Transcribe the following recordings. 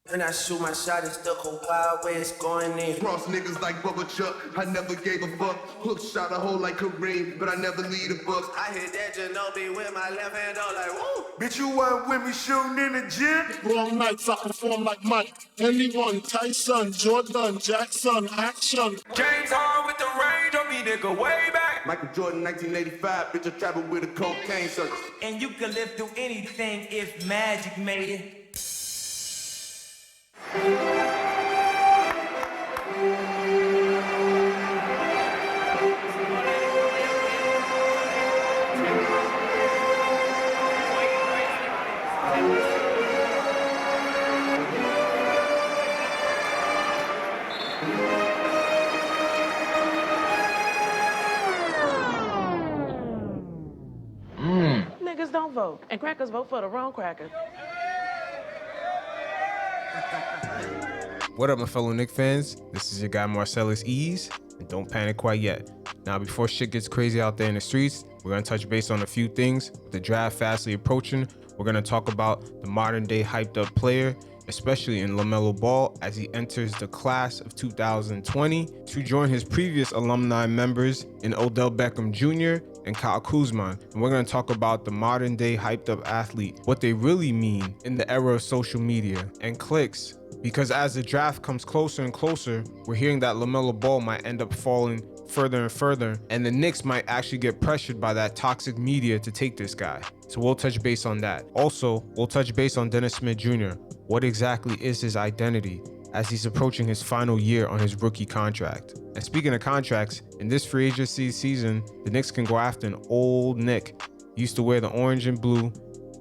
When I shoot my shot, it's stuck a wild way it's going in. Cross niggas like Bubba Chuck, I never gave a fuck. Hook shot a hole like Kareem, but I never lead a buck. I hit that Ginobili with my left hand on like woo. Bitch, you weren't with me shooting in the gym? Wrong nights, I perform like Mike. Anyone, Tyson, Jordan, Jackson, action. James Harden with the range on me, nigga, way back. Michael Jordan, 1985, bitch, I traveled with a cocaine circus. And you can live through anything if magic made it. Niggas don't vote, and crackers vote for the wrong crackers. What up, my fellow Knicks fans? This is your guy Marcellus Ease, and don't panic quite yet. Now, before shit gets crazy out there in the streets, we're gonna touch base on a few things. With the draft fastly approaching, we're gonna talk about the modern day hyped up player, especially in Lamelo Ball as he enters the class of 2020 to join his previous alumni members in Odell Beckham Jr. and Kyle Kuzma. And we're gonna talk about the modern day hyped up athlete, what they really mean in the era of social media and clicks. Because as the draft comes closer and closer, we're hearing that Lamelo Ball might end up falling further and further, and the Knicks might actually get pressured by that toxic media to take this guy. So we'll touch base on that. Also, we'll touch base on Dennis Smith Jr. What exactly is his identity as he's approaching his final year on his rookie contract? And speaking of contracts, in this free agency season, the Knicks can go after an old Nick. He used to wear the orange and blue,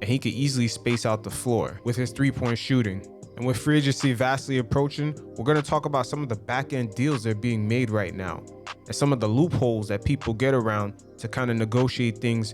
and he could easily space out the floor with his three-point shooting. And with free agency vastly approaching, we're going to talk about some of the back-end deals that are being made right now and some of the loopholes that people get around to kind of negotiate things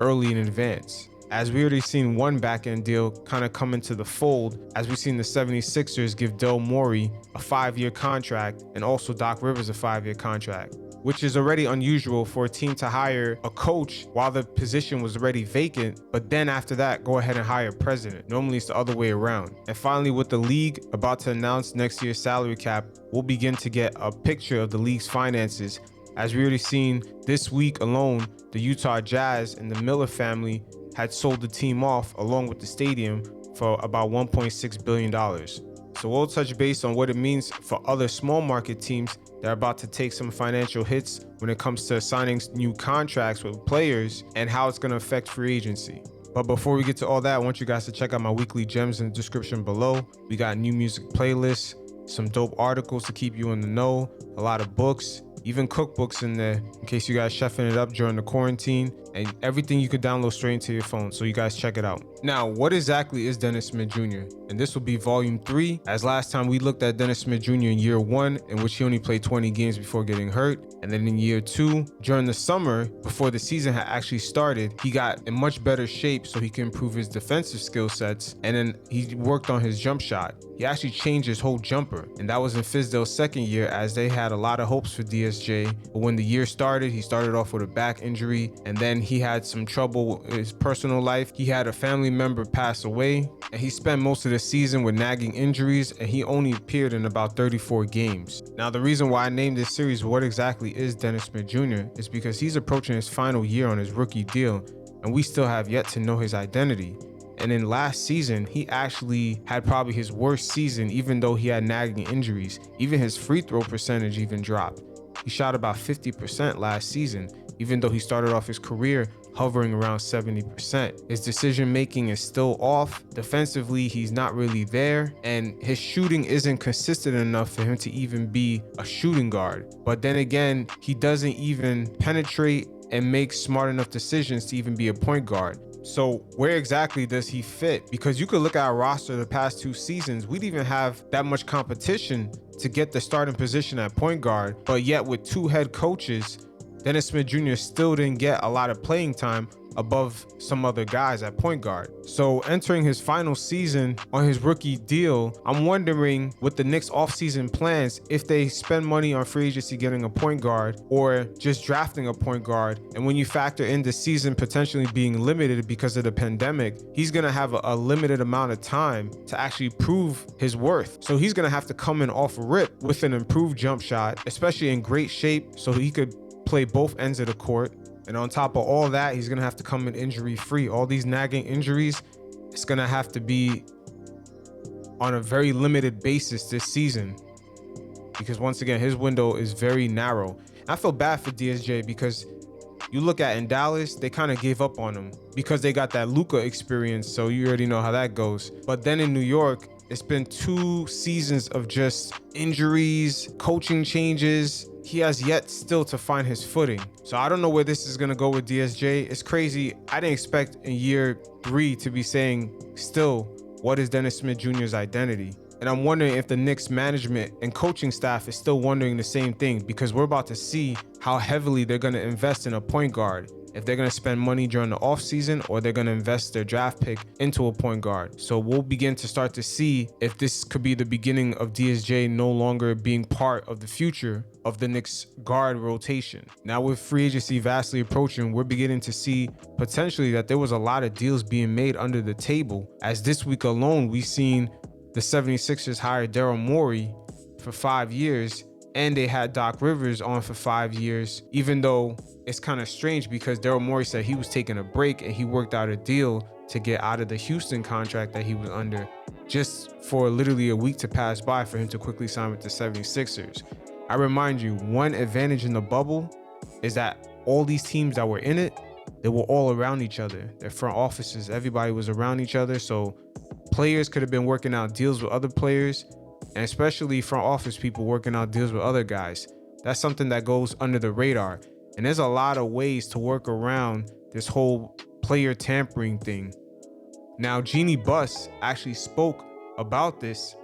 early in advance. As we already seen one back-end deal kind of come into the fold, as we've seen the 76ers give Del Morey a 5-year contract and also Doc Rivers a 5-year contract, which is already unusual for a team to hire a coach while the position was already vacant, but then after that, go ahead and hire a president. Normally it's the other way around. And finally, with the league about to announce next year's salary cap, we'll begin to get a picture of the league's finances. As we already seen this week alone, the Utah Jazz and the Miller family had sold the team off along with the stadium for about $1.6 billion. So we'll touch base on what it means for other small market teams that are about to take some financial hits when it comes to signing new contracts with players and how it's going to affect free agency. But before we get to all that, I want you guys to check out my weekly gems in the description below. We got new music playlists, some dope articles to keep you in the know, a lot of books, even cookbooks in there in case you guys chefing it up during the quarantine, and everything you could download straight into your phone, so you guys check it out. Now, what exactly is Dennis Smith Jr.? And this will be volume 3, as last time we looked at Dennis Smith Jr. in year 1, in which he only played 20 games before getting hurt. And then in year 2, during the summer, before the season had actually started, he got in much better shape so he could improve his defensive skill sets. And then he worked on his jump shot. He actually changed his whole jumper. And that was in Fizdale's second year, as they had a lot of hopes for DSJ. But when the year started, he started off with a back injury, and then he had some trouble with his personal life. He had a family member pass away, and he spent most of the season with nagging injuries, and he only appeared in about 34 games. Now, the reason why I named this series What Exactly is Dennis Smith Jr. is because he's approaching his final year on his rookie deal, and we still have yet to know his identity. And in last season, he actually had probably his worst season, even though he had nagging injuries. Even his free throw percentage even dropped. He shot about 50% last season, even though he started off his career hovering around 70%. His decision making is still off. Defensively, he's not really there, and his shooting isn't consistent enough for him to even be a shooting guard. But then again, he doesn't even penetrate and make smart enough decisions to even be a point guard. So where exactly does he fit? Because you could look at our roster the past 2 seasons, we didn't even have that much competition to get the starting position at point guard, but yet with 2 head coaches, Dennis Smith Jr. still didn't get a lot of playing time above some other guys at point guard. So entering his final season on his rookie deal, I'm wondering with the Knicks offseason plans, if they spend money on free agency getting a point guard or just drafting a point guard. And when you factor in the season potentially being limited because of the pandemic, he's going to have a limited amount of time to actually prove his worth. So he's going to have to come in off a rip with an improved jump shot, especially in great shape, so he could play both ends of the court. And on top of all that, he's going to have to come in injury free. All these nagging injuries, it's going to have to be on a very limited basis this season, because once again, his window is very narrow. And I feel bad for DSJ because you look at in Dallas, they kind of gave up on him because they got that Luka experience. So you already know how that goes. But then in New York, it's been 2 seasons of just injuries, coaching changes. He has yet still to find his footing. So I don't know where this is going to go with DSJ. It's crazy. I didn't expect in year 3 to be saying still, what is Dennis Smith Jr.'s identity? And I'm wondering if the Knicks management and coaching staff is still wondering the same thing, because we're about to see how heavily they're going to invest in a point guard. If they're going to spend money during the offseason or they're going to invest their draft pick into a point guard. So we'll begin to start to see if this could be the beginning of DSJ no longer being part of the future of the Knicks guard rotation. Now with free agency vastly approaching, we're beginning to see potentially that there was a lot of deals being made under the table. As this week alone, we've seen the 76ers hired Daryl Morey for 5 years, and they had Doc Rivers on for 5 years, even though it's kind of strange because Daryl Morey said he was taking a break and he worked out a deal to get out of the Houston contract that he was under just for literally a week to pass by for him to quickly sign with the 76ers. I remind you, one advantage in the bubble is that all these teams that were in it, they were all around each other. Their front offices, everybody was around each other. So players could have been working out deals with other players, and especially front office people working out deals with other guys. That's something that goes under the radar. And there's a lot of ways to work around this whole player tampering thing. Now, Jeannie Buss actually spoke about this,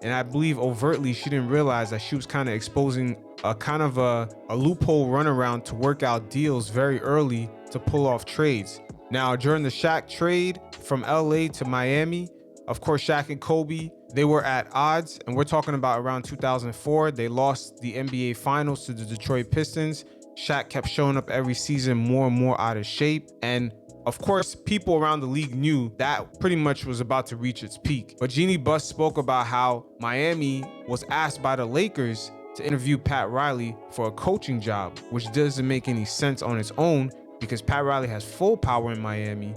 and I believe overtly she didn't realize that she was kind of exposing a kind of a loophole runaround to work out deals very early to pull off trades. Now, during the Shaq trade from LA to Miami, of course, Shaq and Kobe, they were at odds, and we're talking about around 2004. They lost the NBA Finals to the Detroit Pistons. Shaq kept showing up every season more and more out of shape, and of course, people around the league knew that pretty much was about to reach its peak. But Jeannie Buss spoke about how Miami was asked by the Lakers to interview Pat Riley for a coaching job, which doesn't make any sense on its own because Pat Riley has full power in Miami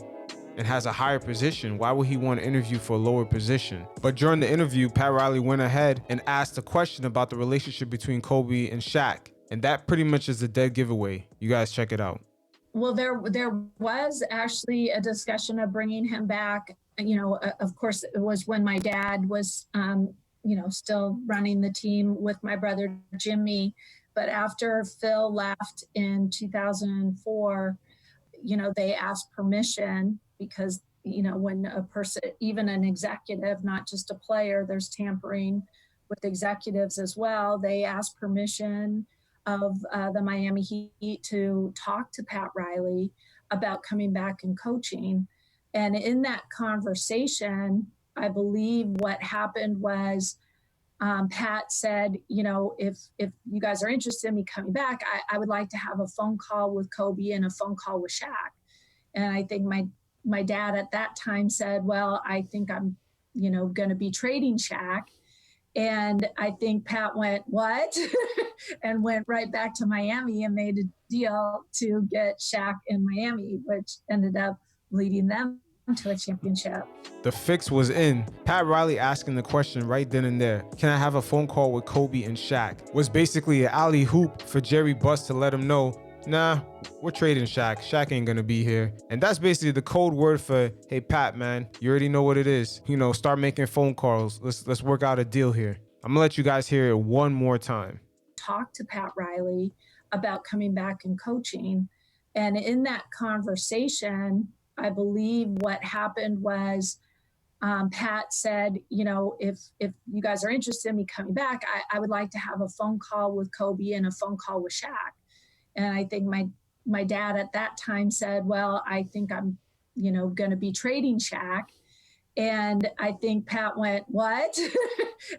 and has a higher position. Why would he want to interview for a lower position? But during the interview, Pat Riley went ahead and asked a question about the relationship between Kobe and Shaq. And that pretty much is a dead giveaway. You guys check it out. Well, there was actually a discussion of bringing him back. You know, of course, it was when my dad was, still running the team with my brother Jimmy. But after Phil left in 2004, they asked permission because, when a person, even an executive, not just a player, there's tampering with executives as well. They asked permission of the Miami Heat to talk to Pat Riley about coming back and coaching. And in that conversation, I believe what happened was Pat said, if you guys are interested in me coming back, I would like to have a phone call with Kobe and a phone call with Shaq. And I think my dad at that time said, well, I think I'm, going to be trading Shaq. And I think Pat went, what? and went right back to Miami and made a deal to get Shaq in Miami, which ended up leading them to a championship. The fix was in. Pat Riley asking the question right then and there, can I have a phone call with Kobe and Shaq? Was basically an alley-hoop for Jerry Buss to let him know, nah, we're trading Shaq. Shaq ain't gonna be here. And that's basically the code word for, hey, Pat, man, you already know what it is. Start making phone calls. Let's work out a deal here. I'm gonna let you guys hear it one more time. Talk to Pat Riley about coming back and coaching. And in that conversation, I believe what happened was Pat said, if you guys are interested in me coming back, I would like to have a phone call with Kobe and a phone call with Shaq. And I think my dad at that time said, well, I think I'm, going to be trading Shaq. And I think Pat went, what?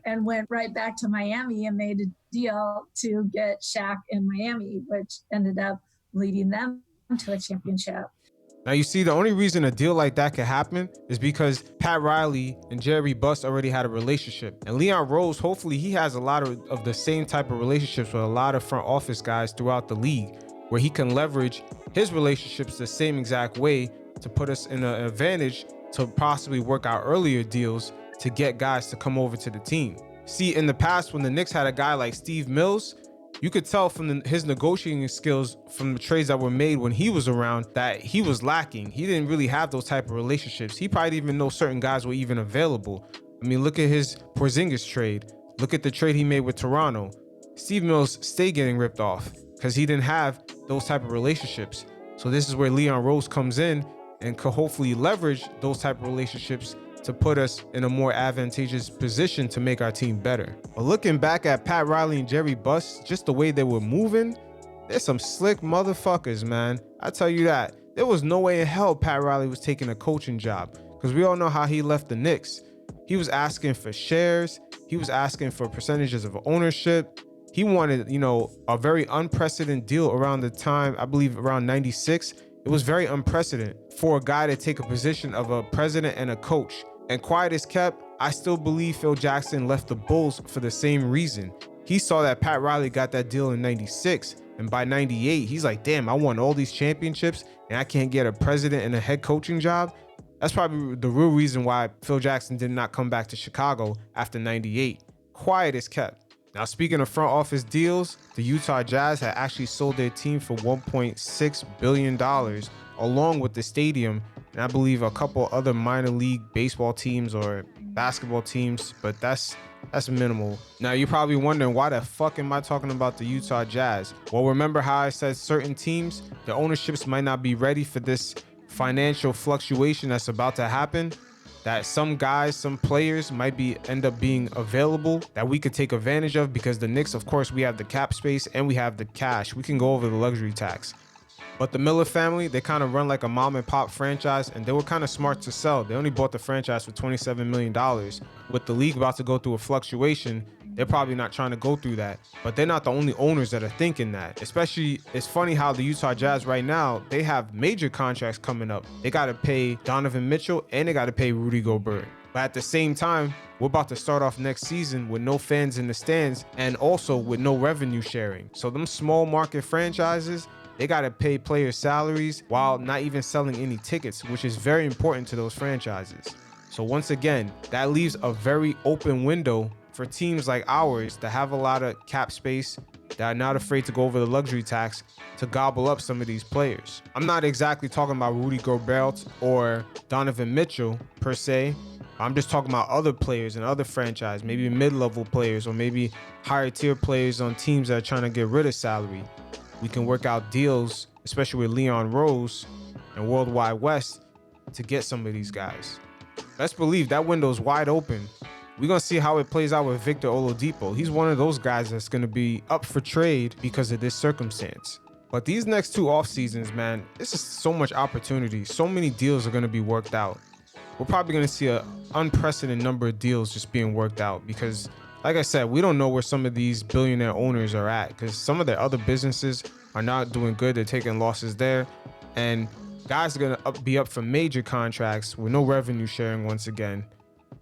And went right back to Miami and made a deal to get Shaq in Miami, which ended up leading them to a championship. Now, you see, the only reason a deal like that could happen is because Pat Riley and Jerry Buss already had a relationship. And Leon Rose, hopefully he has a lot of the same type of relationships with a lot of front office guys throughout the league, where he can leverage his relationships the same exact way to put us in an advantage to possibly work out earlier deals to get guys to come over to the team. See, in the past, when the Knicks had a guy like Steve Mills, you could tell from his negotiating skills from the trades that were made when he was around that he was lacking. He didn't really have those type of relationships. He probably didn't even know certain guys were even available. I mean, look at his Porzingis trade. Look at the trade he made with Toronto. Steve Mills stayed getting ripped off because he didn't have those type of relationships. So this is where Leon Rose comes in and could hopefully leverage those type of relationships to put us in a more advantageous position to make our team better. But looking back at Pat Riley and Jerry Buss, just the way they were moving, they're some slick motherfuckers, man. I tell you that. There was no way in hell Pat Riley was taking a coaching job, because we all know how he left the Knicks. He was asking for shares. He was asking for percentages of ownership. He wanted, a very unprecedented deal around the time, I believe around 96. It was very unprecedented for a guy to take a position of a president and a coach. And quiet as kept, I still believe Phil Jackson left the Bulls for the same reason. He saw that Pat Riley got that deal in 96, and by 98, he's like, damn, I won all these championships and I can't get a president and a head coaching job. That's probably the real reason why Phil Jackson did not come back to Chicago after 98. Quiet as kept. Now, speaking of front office deals, the Utah Jazz had actually sold their team for $1.6 billion, along with the stadium, and I believe a couple other minor league baseball teams or basketball teams, but that's minimal. Now, you're probably wondering, why the fuck am I talking about the Utah Jazz? Well, remember how I said certain teams, the ownerships might not be ready for this financial fluctuation that's about to happen? That some guys, some players might end up being available that we could take advantage of, because the Knicks, of course, we have the cap space and we have the cash. We can go over the luxury tax. But the Miller family, they kind of run like a mom and pop franchise, and they were kind of smart to sell. They only bought the franchise for $27 million. With the league about to go through a fluctuation, they're probably not trying to go through that. But they're not the only owners that are thinking that. Especially, it's funny how the Utah Jazz right now, they have major contracts coming up. They got to pay Donovan Mitchell and they got to pay Rudy Gobert. But at the same time, we're about to start off next season with no fans in the stands and also with no revenue sharing. So them small market franchises, they got to pay players salaries while not even selling any tickets, which is very important to those franchises. So once again, that leaves a very open window for teams like ours that have a lot of cap space, that are not afraid to go over the luxury tax to gobble up some of these players. I'm not exactly talking about Rudy Gobert or Donovan Mitchell per se. I'm just talking about other players and other franchises, maybe mid-level players or maybe higher tier players on teams that are trying to get rid of salary. We can work out deals, especially with Leon Rose and Worldwide West, to get some of these guys. Let's believe that window's wide open. We're going to see how it plays out with Victor Oladipo. He's one of those guys that's going to be up for trade because of this circumstance. But these next two off seasons, man, this is so much opportunity. So many deals are going to be worked out. We're probably going to see an unprecedented number of deals just being worked out because, like I said, we don't know where some of these billionaire owners are at, because some of their other businesses are not doing good. They're taking losses there. And guys are going to be up for major contracts with no revenue sharing once again.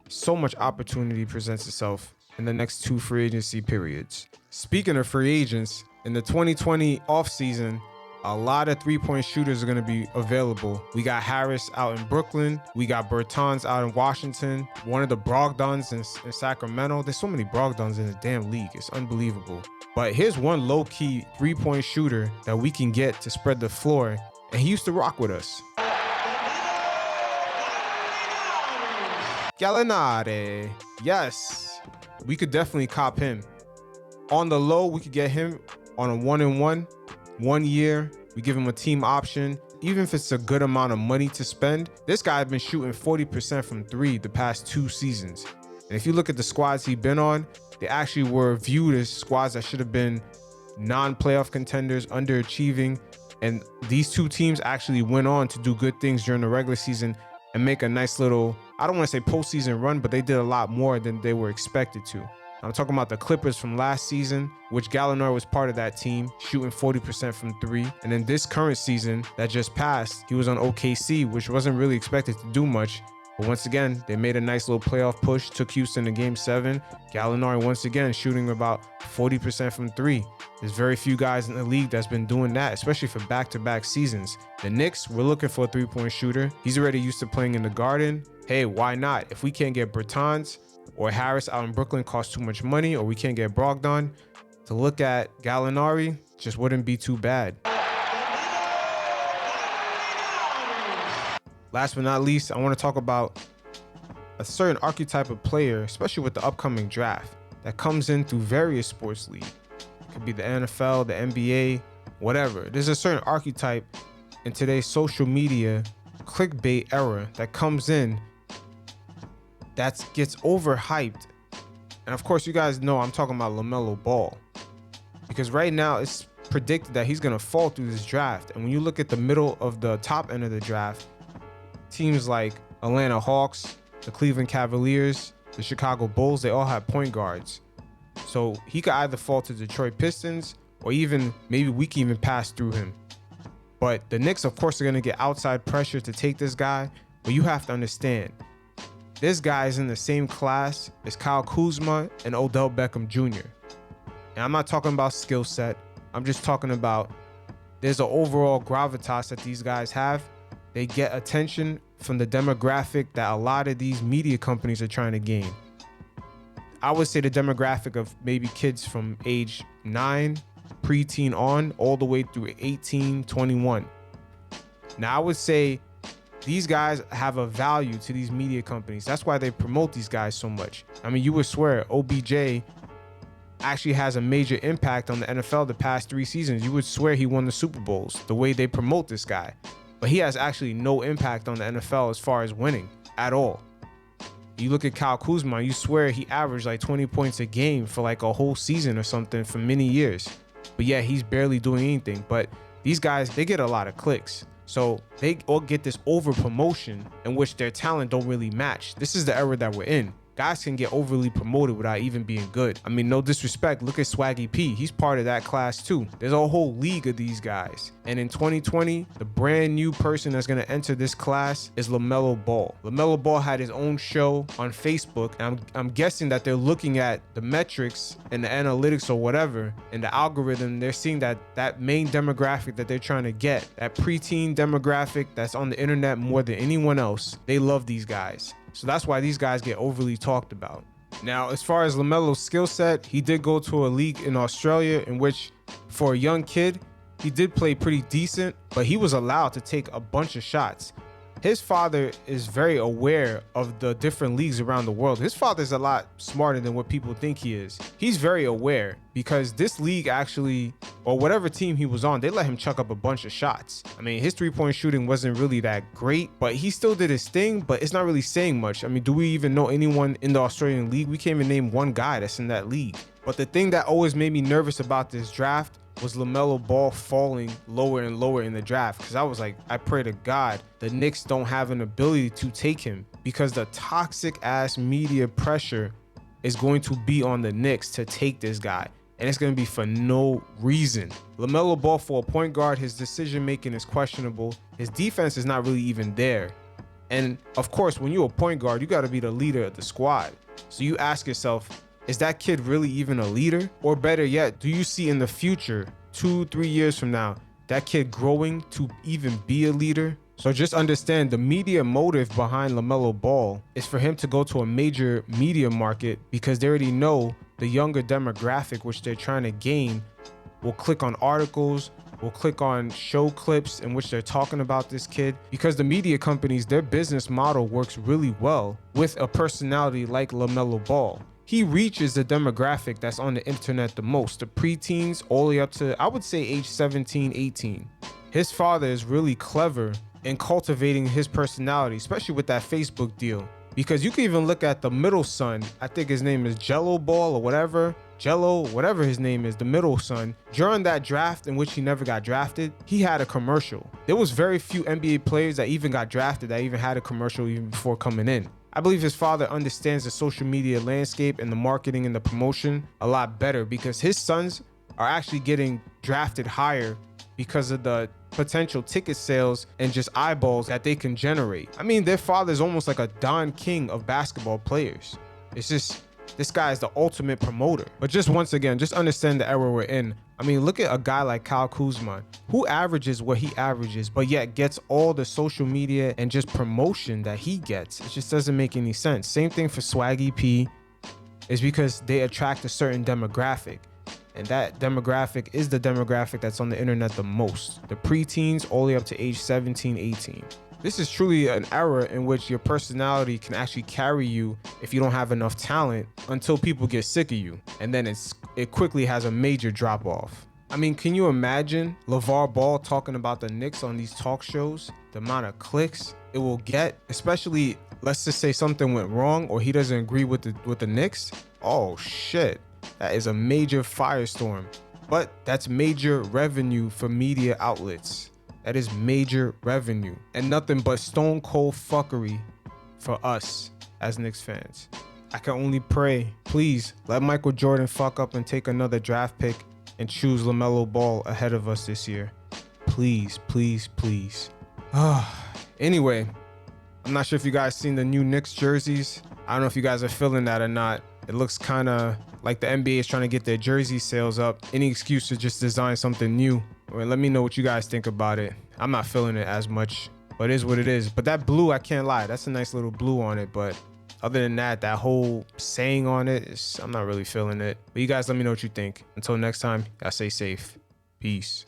So much opportunity presents itself in the next two free agency periods. Speaking of free agents, in the 2020 offseason, a lot of three-point shooters are going to be available. We got Harris out in Brooklyn. We got Bertans out in Washington. One of the Brogdons in Sacramento. There's so many Brogdons in the damn league. It's unbelievable. But here's one low-key three-point shooter that we can get to spread the floor, and he used to rock with us. Gallinari. Yes, we could definitely cop him. On the low, we could get him on a 1-and-1. 1 year, we give him a team option. Even if it's a good amount of money to spend, this guy has been shooting 40% from three the past 2 seasons. And if you look at the squads he's been on, they actually were viewed as squads that should have been non-playoff contenders, underachieving. And these two teams actually went on to do good things during the regular season and make a nice little, I don't want to say postseason run, but they did a lot more than they were expected to. I'm talking about the Clippers from last season, which Gallinari was part of that team, shooting 40% from three. And then this current season that just passed, he was on OKC, which wasn't really expected to do much. But once again, they made a nice little playoff push, took Houston to game 7. Gallinari once again shooting about 40% from three. There's very few guys in the league that's been doing that, especially for back-to-back seasons. The Knicks, we're looking for a three-point shooter. He's already used to playing in the Garden. Hey, why not? If we can't get Bertans or Harris out in Brooklyn, costs too much money, or we can't get Brogdon, to look at Gallinari just wouldn't be too bad. Last but not least, I want to talk about a certain archetype of player, especially with the upcoming draft, that comes in through various sports leagues. It could be the NFL, the NBA, whatever. There's a certain archetype in today's social media clickbait era that comes in that gets overhyped. And of course, you guys know I'm talking about Lamelo Ball, because right now it's predicted that he's going to fall through this draft. And when you look at the middle of the top end of the draft, teams like Atlanta Hawks, the Cleveland Cavaliers, the Chicago Bulls, they all have point guards. So he could either fall to Detroit Pistons, or even maybe we can even pass through him. But the Knicks, of course, are going to get outside pressure to take this guy. But you have to understand, this guy is in the same class as Kyle Kuzma and Odell Beckham Jr. And I'm not talking about skill set. I'm just talking about there's an overall gravitas that these guys have. They get attention from the demographic that a lot of these media companies are trying to gain. I would say the demographic of maybe kids from age 9, preteen on, all the way through 18, 21. Now, I would say these guys have a value to these media companies. That's why they promote these guys so much. I mean, you would swear OBJ actually has a major impact on the NFL the past 3 seasons. You would swear he won the Super Bowls, the way they promote this guy. But he has actually no impact on the NFL as far as winning at all. You look at Kyle Kuzma, you swear he averaged like 20 points a game for like a whole season or something for many years. But yeah, he's barely doing anything. But these guys, they get a lot of clicks. So they all get this over promotion in which their talent don't really match. This is the era that we're in. Guys can get overly promoted without even being good. I mean, no disrespect. Look at Swaggy P. He's part of that class too. There's a whole league of these guys. And in 2020, the brand new person that's going to enter this class is Lamelo Ball. Lamelo Ball had his own show on Facebook. And I'm guessing that they're looking at the metrics and the analytics or whatever, and the algorithm. They're seeing that main demographic that they're trying to get, that preteen demographic that's on the internet more than anyone else. They love these guys. So that's why these guys get overly talked about. Now, as far as LaMelo's skill set, he did go to a league in Australia in which, for a young kid, he did play pretty decent, but he was allowed to take a bunch of shots. His father is very aware of the different leagues around the world. His father's a lot smarter than what people think he is. He's very aware because this league actually, or whatever team he was on, they let him chuck up a bunch of shots. I mean, his three-point shooting wasn't really that great, but he still did his thing, but it's not really saying much. I mean, do we even know anyone in the Australian league? We can't even name one guy that's in that league. But the thing that always made me nervous about this draft was Lamelo Ball falling lower and lower in the draft, because I was like, I pray to God the Knicks don't have an ability to take him, because the toxic ass media pressure is going to be on the Knicks to take this guy, and it's going to be for no reason. Lamelo Ball, for a point guard, his decision making is questionable. His defense is not really even there. And of course, when you're a point guard, you got to be the leader of the squad. So you ask yourself, is that kid really even a leader? Or better yet, do you see in the future, 2-3 years from now, that kid growing to even be a leader? So just understand, the media motive behind Lamelo Ball is for him to go to a major media market, because they already know the younger demographic which they're trying to gain will click on articles, will click on show clips in which they're talking about this kid, because the media companies, their business model works really well with a personality like Lamelo Ball. He reaches the demographic that's on the internet the most, the preteens all the way up to, I would say, age 17, 18. His father is really clever in cultivating his personality, especially with that Facebook deal. Because you can even look at the middle son. I think his name is Jello Ball or whatever. Jello, whatever his name is, the middle son. During that draft in which he never got drafted, he had a commercial. There was very few NBA players that even got drafted that even had a commercial even before coming in. I believe his father understands the social media landscape and the marketing and the promotion a lot better because his sons are actually getting drafted higher because of the potential ticket sales and just eyeballs that they can generate. I mean, their father is almost like a Don King of basketball players. It's just, this guy is the ultimate promoter. But just once again, just understand the era we're in. I mean, look at a guy like Kyle Kuzma, who averages what he averages, but yet gets all the social media and just promotion that he gets. It just doesn't make any sense. Same thing for Swaggy P, is because they attract a certain demographic. And that demographic is the demographic that's on the internet the most. The preteens all the way up to age 17, 18. This is truly an era in which your personality can actually carry you if you don't have enough talent until people get sick of you. And then it quickly has a major drop off. I mean, can you imagine LeVar Ball talking about the Knicks on these talk shows? The amount of clicks it will get, especially let's just say something went wrong or he doesn't agree with the Knicks. Oh shit. That is a major firestorm, but that's major revenue for media outlets. That is major revenue and nothing but stone cold fuckery for us as Knicks fans. I can only pray, please let Michael Jordan fuck up and take another draft pick and choose LaMelo Ball ahead of us this year. Please, please, please. Anyway, I'm not sure if you guys seen the new Knicks jerseys. I don't know if you guys are feeling that or not. It looks kind of like the NBA is trying to get their jersey sales up. Any excuse to just design something new. Well, let me know what you guys think about it. I'm not feeling it as much, but it is what it is. But that blue, I can't lie. That's a nice little blue on it. But other than that, that whole saying on it, I'm not really feeling it. But you guys let me know what you think. Until next time, y'all stay safe. Peace.